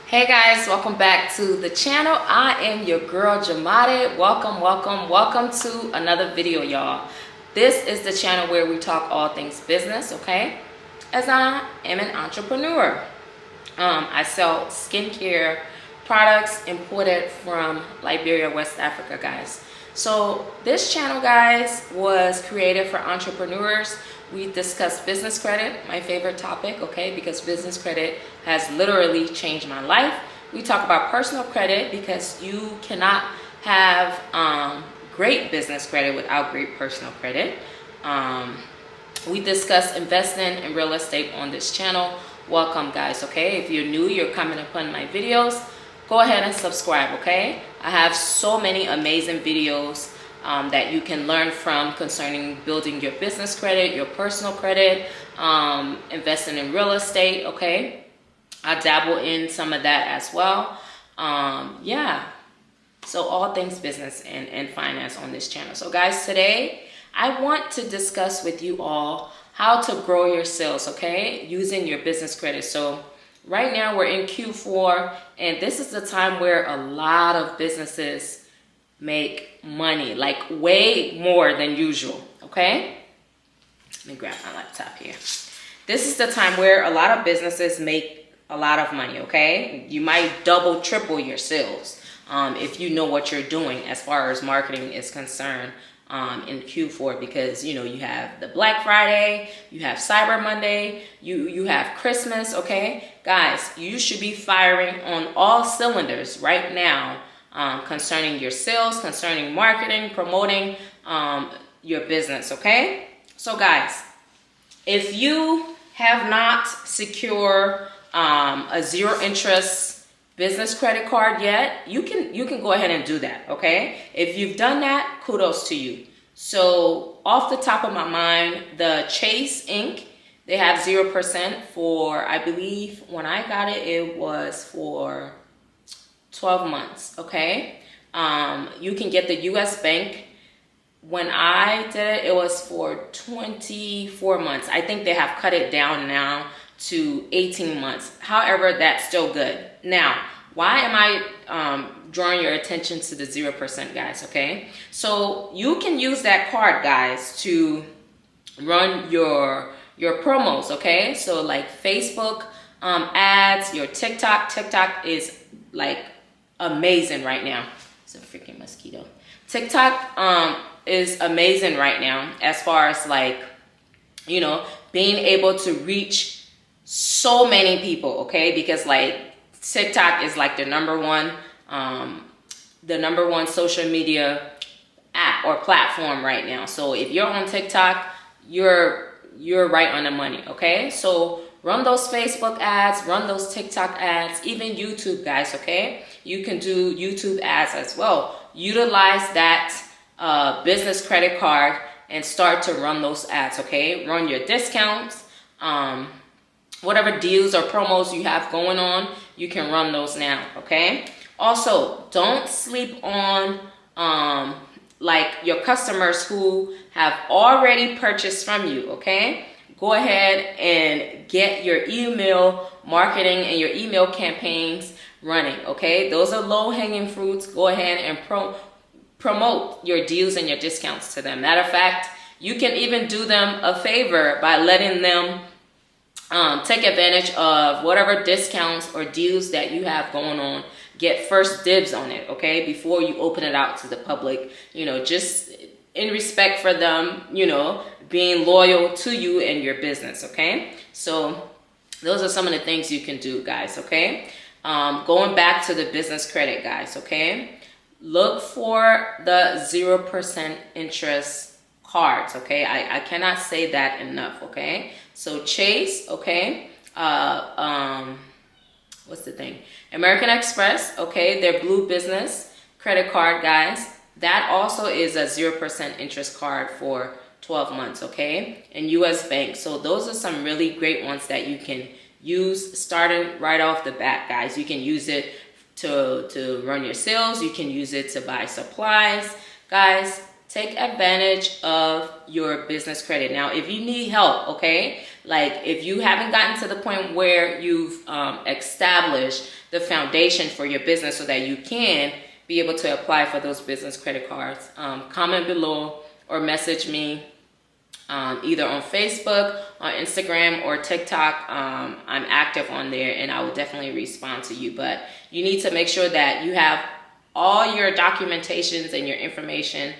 Hey guys, welcome back to the channel. I am your girl Jamade. Welcome to another video, y'all. This is the channel where we talk all things business, okay? As I am an entrepreneur. I sell skincare products imported from Liberia, West Africa, guys. So this channel, guys, was created for entrepreneurs. We discuss business credit, my favorite topic, okay, because business credit has literally changed my life. We talk about personal credit because you cannot have great business credit without great personal credit. We discuss investing in real estate on this channel. Welcome, guys, okay? If you're new, you're coming upon my videos, go ahead and subscribe, okay? I have so many amazing videos that you can learn from concerning building your business credit, your personal credit, investing in real estate, okay? I dabble in some of that as well. Yeah, so all things business and finance on this channel. So guys, today I want to discuss with you all how to grow your sales, okay, using your business credit. So right now we're in Q4, and this is the time where a lot of businesses make money, like way more than usual, okay? Let me grab my laptop here. This is the time where a lot of businesses make a lot of money, okay? You might double, triple your sales if you know what you're doing as far as marketing is concerned in Q4, because you know you have the Black Friday, you have Cyber Monday, you have Christmas, okay? Guys, you should be firing on all cylinders right now concerning your sales, concerning marketing, promoting your business, okay? So guys, if you have not secured a zero interest business credit card yet, you can go ahead and do that, okay? If you've done that, kudos to you. So off the top of my mind, the Chase Inc., they have 0% for, I believe when I got it, it was for 12 months, okay? You can get the US Bank. When I did it, it was for 24 months. I think they have cut it down now to 18 months. However, that's still good. Now, why am I drawing your attention to the 0%, guys, okay? So you can use that card, guys, to run your promos, okay? So like Facebook ads, your TikTok. TikTok is like amazing right now. It's a freaking mosquito. TikTok is amazing right now as far as like, you know, being able to reach so many people, okay? Because like TikTok is like the number one social media app or platform right now. So if you're on TikTok, you're right on the money, okay? So run those Facebook ads, run those TikTok ads, even YouTube, guys, okay? You can do YouTube ads as well. Utilize that business credit card and start to run those ads, okay? Run your discounts, whatever deals or promos you have going on, you can run those now, okay? Also, don't sleep on like your customers who have already purchased from you, okay? Go ahead and get your email marketing and your email campaigns running, okay? Those are low-hanging fruits. Go ahead and promote your deals and your discounts to them. Matter of fact, you can even do them a favor by letting them take advantage of whatever discounts or deals that you have going on. Get first dibs on it, okay? Before you open it out to the public, you know, just in respect for them, you know, being loyal to you and your business, okay? So those are some of the things you can do, guys, okay? Going back to the business credit, guys, okay? Look for the 0% interest cards, okay? I cannot say that enough, okay? So Chase, okay? What's the thing? American Express, okay? Their Blue Business credit card, guys. That also is a 0% interest card for 12 months, okay? And US Bank. So those are some really great ones that you can use starting right off the bat, guys. You can use it to run your sales. You can use it to buy supplies. Guys, take advantage of your business credit. Now, if you need help, okay, Like if you haven't gotten to the point where you've established the foundation for your business so that you can be able to apply for those business credit cards, comment below or message me either on Facebook, on Instagram, or TikTok. I'm active on there and I will definitely respond to you. But you need to make sure that you have all your documentations and your information,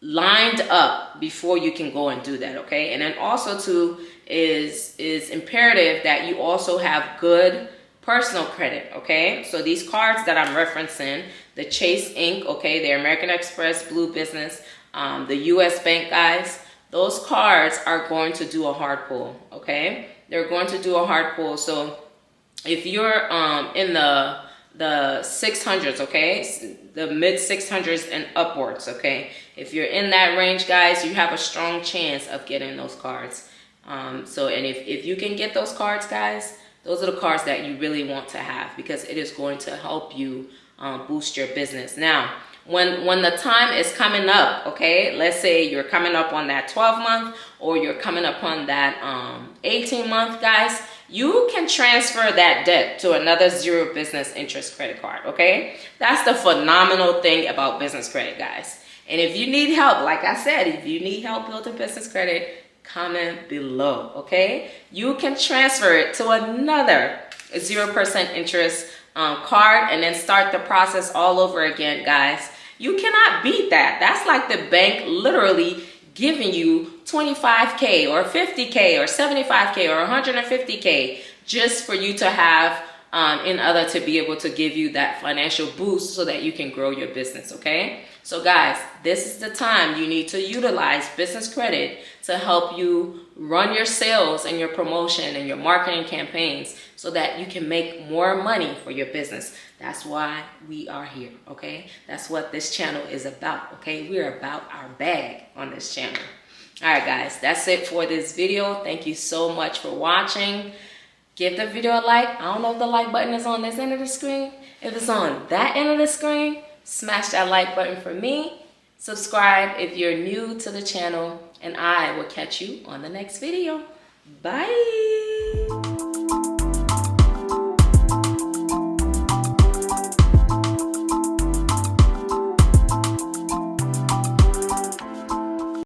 lined up before you can go and do that, okay? And then also too is imperative that you also have good personal credit, okay? So these cards that I'm referencing, the Chase Ink, okay, the American Express, Blue Business, the US Bank guys, those cards are going to do a hard pull, okay? They're going to do a hard pull. So if you're in the 600s, okay, the mid 600s and upwards, okay, if you're in that range, guys, you have a strong chance of getting those cards. And if you can get those cards, guys, those are the cards that you really want to have, because it is going to help you boost your business. Now, when the time is coming up, okay, let's say you're coming up on that 12-month or you're coming up on that 18-month, guys, you can transfer that debt to another zero business interest credit card, okay? That's the phenomenal thing about business credit, guys. And if you need help, like I said, if you need help building business credit, comment below, okay? You can transfer it to another 0% interest card and then start the process all over again, guys. You cannot beat that. That's like the bank literally giving you 25K or 50K or 75K or 150K just for you to have in order to be able to give you that financial boost so that you can grow your business, okay? So guys, this is the time you need to utilize business credit to help you run your sales and your promotion and your marketing campaigns so that you can make more money for your business. That's why we are here, okay? That's what this channel is about, okay? We're about our bag on this channel. All right, guys, that's it for this video. Thank you so much for watching. Give the video a like. I don't know if the like button is on this end of the screen. If it's on that end of the screen, smash that like button for me. Subscribe if you're new to the channel, and I will catch you on the next video. Bye.